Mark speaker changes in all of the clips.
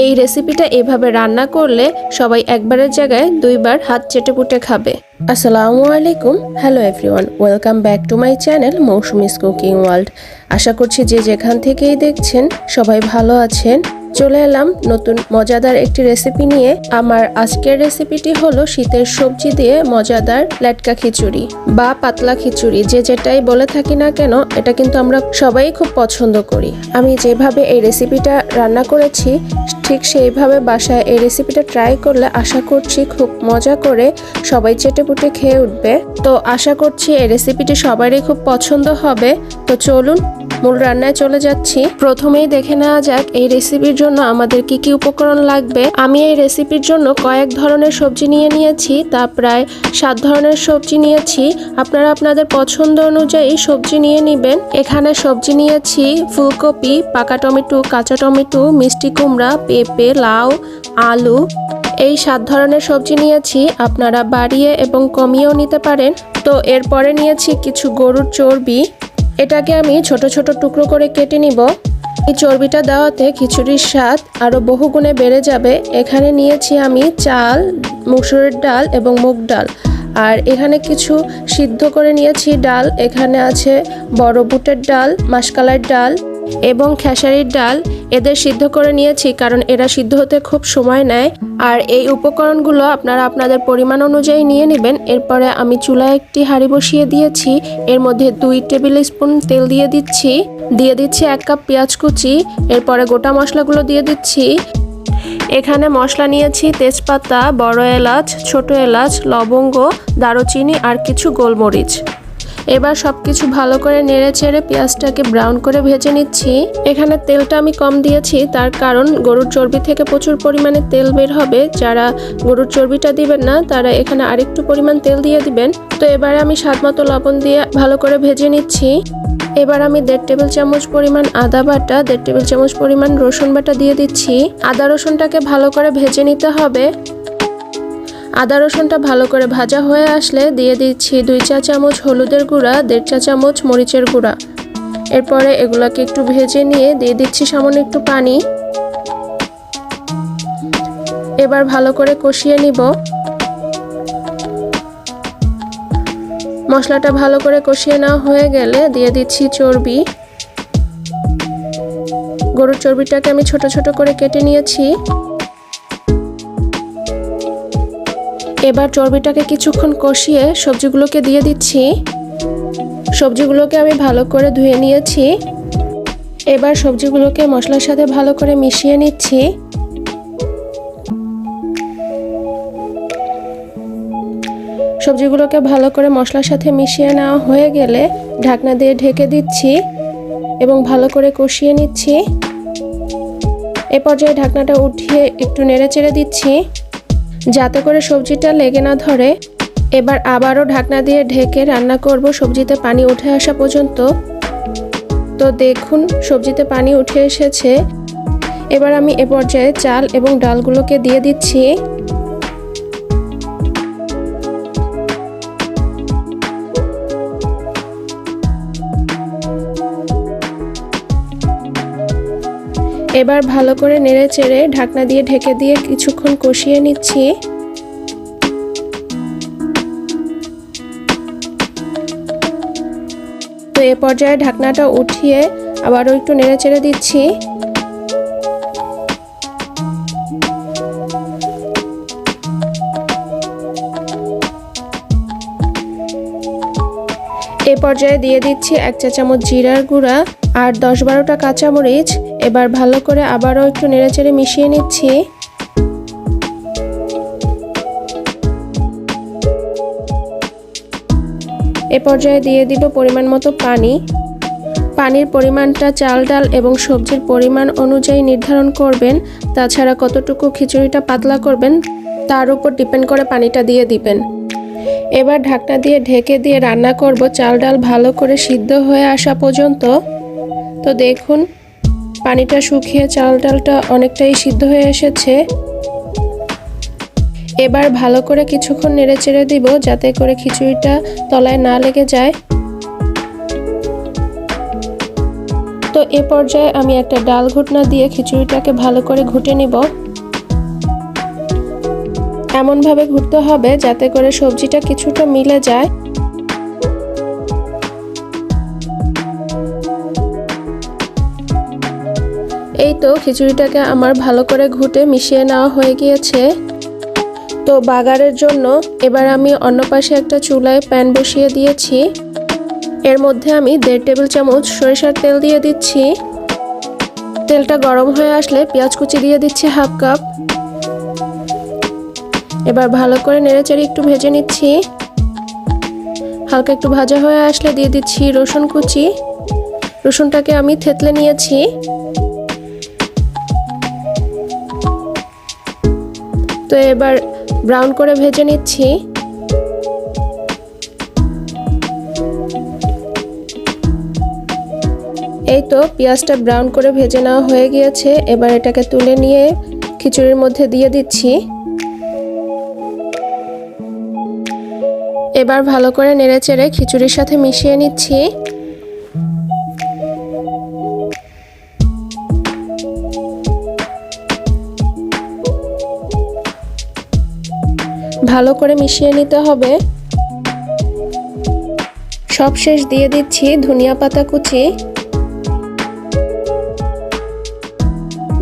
Speaker 1: এই রেসিপিটা এভাবে রান্না করলে সবাই একবারের জায়গায় দুইবার হাত চেটেপুটে খাবে। আসসালামু আলাইকুম, hello everyone, welcome back to my channel Mousumi's cooking world. আশা করছি যে যেখান থেকেই দেখছেন সবাই ভালো আছেন। চলে এলাম নতুন মজাদার একটি রেসিপি নিয়ে। আমার আজকের রেসিপিটি হলো শীতের সবজি দিয়ে মজাদার লেটকা খিচুড়ি বা পাতলা খিচুড়ি, যে যেটাই বলে থাকি না কেন, এটা কিন্তু আমরা সবাই খুব পছন্দ করি। আমি যেভাবে এই রেসিপিটা রান্না করেছি ঠিক সেইভাবে বাসায় এই রেসিপিটা ট্রাই করলে আশা করছি খুব মজা করে সবাই চেটেপুটে খেয়ে উঠবে। তো আশা করছি এই রেসিপিটি সবারই খুব পছন্দ হবে। তো চলুন মূল রান্নায় চলে যাচ্ছি। প্রথমেই দেখে নেওয়া যাক এই রেসিপির জন্য আমাদের কি কি উপকরণ লাগবে। আমি এই রেসিপির জন্য কয়েক ধরনের সবজি নিয়েছি, তা প্রায় 7 ধরনের সবজি নিয়েছি। আপনারা আপনাদের পছন্দ অনুযায়ী সবজি নিয়ে নেবেন। এখানে সবজি নিয়েছি ফুলকপি, পাকা টমেটো, কাঁচা টমেটো, মিষ্টি কুমড়া, পেঁপে, লাউ, আলু। এই 7 ধরনের সবজি নিয়েছি, আপনারা বাড়িয়ে এবং কমিয়েও নিতে পারেন। তো এরপরে নিয়েছি কিছু গরুর চর্বি, এটাকে আমি ছোট ছোট টুকরো করে কেটে নিব। এই চর্বিটা দেওয়াতে খিচুড়ির স্বাদ আরও বহুগুণে বেড়ে যাবে। এখানে নিয়েছি আমি চাল, মসুরের ডাল এবং মুগ ডাল। আর এখানে কিছু সিদ্ধ করে নিয়েছি ডাল। এখানে আছে বড় বুটের ডাল, মাসকলাইর ডাল এবং খেসারির ডাল। এদের সিদ্ধ করে নিয়েছি কারণ এরা সিদ্ধ হতে খুব সময় নেয়। আর এই উপকরণগুলো আপনারা আপনাদের পরিমাণ অনুযায়ী নিয়ে নেবেন। এরপরে আমি চুলায় একটি হাঁড়ি বসিয়ে দিয়েছি। এর মধ্যে 2 টেবিল স্পুন তেল দিয়ে দিচ্ছি 1 কাপ পেঁয়াজ কুচি। এরপরে গোটা মশলাগুলো দিয়ে দিচ্ছি। এখানে মশলা নিয়েছি তেজপাতা, বড় এলাচ, ছোট এলাচ, লবঙ্গ, দারুচিনি আর কিছু গোলমরিচ। এবার সবকিছু ভালো করে নেড়ে চেড়ে পেঁয়াজটাকে ব্রাউন করে ভেজে নিচ্ছি। এখানে তেলটা আমি কম দিয়েছি, তার কারণ গরুর চর্বি থেকে প্রচুর পরিমাণে তেল বের হবে। যারা গরুর চর্বিটা দিবেন না তারা এখানে আরেকটু পরিমাণ তেল দিয়ে দিবেন। তো এবারে আমি স্বাদমতো লবণ দিয়ে ভালো করে ভেজে নিচ্ছি। এবার আমি 1.5 টেবিল চামচ পরিমাণ আদা বাটা, 1.5 টেবিল চামচ পরিমাণ রসুন বাটা দিয়ে দিচ্ছি। আদা রসুনটাকে ভালো করে ভেজে নিতে হবে। আদা রসুনটা ভালো করে ভাজা হয়ে আসলে দিয়ে দিচ্ছি 2 চা চামচ হলুদের গুঁড়া, 1.5 চা চামচ মরিচের গুঁড়া। এরপরে এগুলাকে একটু ভেজে নিয়ে দিয়ে দিচ্ছি সামান্য একটু পানি। এবার ভালো করে কষিয়ে নিব। মশলাটা ভালো করে কষিয়ে নেওয়া হয়ে গেলে দিয়ে দিচ্ছি চর্বি। গরুর চর্বিটাকে আমি ছোট ছোট করে কেটে নিয়েছি। এবার চর্বিটাকে কিছুক্ষণ কষিয়ে সবজিগুলোকে দিয়ে দিচ্ছি। সবজিগুলোকে আমি ভালো করে ধুয়ে নিয়েছি। এবার সবজিগুলোকে মশলার সাথে ভালো করে মিশিয়ে নিচ্ছি। সবজিগুলোকে ভালো করে মশলার সাথে মিশিয়ে নেওয়া হয়ে গেলে ঢাকনা দিয়ে ঢেকে দিচ্ছি এবং ভালো করে কষিয়ে নিচ্ছি। এ পর্যায়ে ঢাকনাটা উঠিয়ে একটু নেড়ে চেড়ে দিচ্ছি যাতে করে সবজিটা লেগে না ধরে। এবার আবারও ঢাকনা দিয়ে ঢেকে রান্না করব সবজিতে পানি উঠে আসা পর্যন্ত। তো দেখুন সবজিতে পানি উঠে এসেছে। এবার আমি এ পর্যায়ে চাল এবং ডালগুলোকে দিয়ে দিচ্ছি। এবার ভালো করে নেড়ে চেড়ে ঢাকনা দিয়ে ঢেকে দিয়ে কিছুক্ষণ কষিয়ে নিচ্ছি। তো এ পর্যায়ে ঢাকনাটা উঠিয়ে আবারও একটু নেড়ে চেড়ে দিচ্ছি। এ পর্যায়ে দিয়ে দিচ্ছি 1 চা চামচ জিরার গুঁড়া আর 10-12টা কাঁচামরিচ। এবার ভালো করে আবারও একটু নেড়েচেড়ে মিশিয়ে নিচ্ছি। এ পর্যায়ে দিয়ে দিব পরিমাণ মতো পানি। পানির পরিমাণটা চাল ডাল এবং সবজির পরিমাণ অনুযায়ী নির্ধারণ করবেন। তাছাড়া কতটুকু খিচুড়িটা পাতলা করবেন তার উপর ডিপেন্ড করে পানিটা দিয়ে দিবেন। এবার ঢাকনা দিয়ে ঢেকে দিয়ে রান্না করব চাল ডাল ভালো করে সিদ্ধ হয়ে আসা পর্যন্ত। তো দেখুন পানিটা শুকিয়ে চাল ডালটা অনেকটাই সিদ্ধ হয়ে এসেছে। এবার ভালো করে কিছুক্ষণ নেড়ে চেড়ে দিব যাতে করে খিচুড়িটা তলায় না লেগে যায়। তো এ পর্যায়ে আমি একটা ডাল ঘুটনা দিয়ে খিচুড়িটাকে ভালো করে ঘুটে নিব। এমনভাবে ঘুরতে হবে যাতে করে সবজিটা কিছুটা মিলে যায়। এই তো খিচুড়িটাকে আমার ভালো করে ঘুটে মিশিয়ে নেওয়া হয়ে গিয়েছে। তো বাগারের জন্য এবার আমি অন্য পাশে একটা চুলায় প্যান বসিয়ে দিয়েছি। এর মধ্যে আমি 1.5 টেবিল চামচ সরিষার তেল দিয়ে দিচ্ছি। তেলটা গরম হয়ে আসলে পেঁয়াজ কুচি দিয়ে দিচ্ছি 1/2 কাপ। এবার ভালো করে নেড়েচেড়ে একটু ভেজে নিচ্ছি। হালকা একটু ভাজা হয়ে আসলে দিয়ে দিচ্ছি রসুন কুচি। রসুনটাকে আমি থেতলে নিয়েছি। তো এবার ব্রাউন করে ভেজে নিচ্ছি। এই তো পেঁয়াজটা ব্রাউন করে ভেজে নেওয়া হয়ে গিয়েছে। এবার এটাকে তুলে নিয়ে খিচুড়ির মধ্যে দিয়ে দিচ্ছি। এবার ভালো করে নেড়েচেড়ে খিচুড়ির সাথে মিশিয়ে নিচ্ছি। ভালো করে মিশিয়ে নিতে হবে। সবশেষ দিয়ে দিচ্ছি ধনিয়া পাতা কুচি।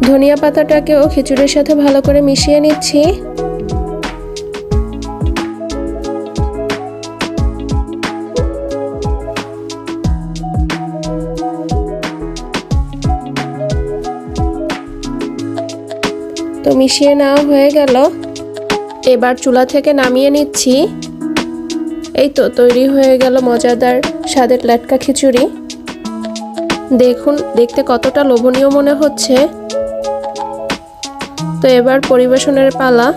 Speaker 1: ধনিয়া পাতাটাকেও খিচুড়ির সাথে ভালো করে মিশিয়ে নিচ্ছি। তো মিশিয়ে নেওয়া হয়ে গেল। এবার চুলা থেকে নামিয়ে নিচ্ছি। এই তো তৈরি হয়ে গেল মজাদার স্বাদের লেটকা খিচুড়ি। দেখুন দেখতে কতটা লোভনীয় মনে হচ্ছে। তো এবার পরিবেশনের পালা।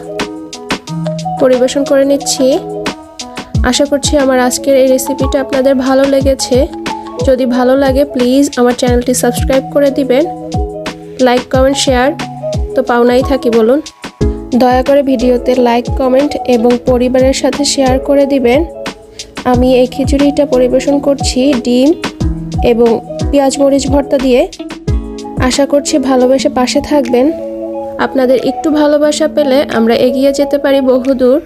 Speaker 1: পরিবেশন করে নিচ্ছি। আশা করছি আমার আজকের এই রেসিপিটা আপনাদের ভালো লেগেছে। যদি ভালো লাগে প্লিজ আমার চ্যানেলটি সাবস্ক্রাইব করে দিবেন। লাইক কমেন্ট শেয়ার তো পাওনাই থাকি বলুন। দয়া করে ভিডিওতে লাইক কমেন্ট এবং পরিবারের সাথে শেয়ার করে দিবেন। আমি এই খিচুড়িটা পরিবেশন করছি ডিম এবং পেঁয়াজ মরিচ ভর্তা দিয়ে। আশা করছি ভালোবেসে পাশে থাকবেন। আপনাদের একটু ভালোবাসা পেলে আমরা এগিয়ে যেতে পারি বহুদূর।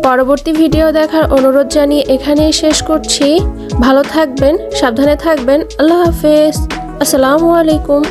Speaker 1: পরবর্তী ভিডিও দেখার অনুরোধ জানিয়ে এখানেই শেষ করছি। ভালো থাকবেন, সাবধানে থাকবেন। আল্লাহ হাফেজ। আসসালামু আলাইকুম।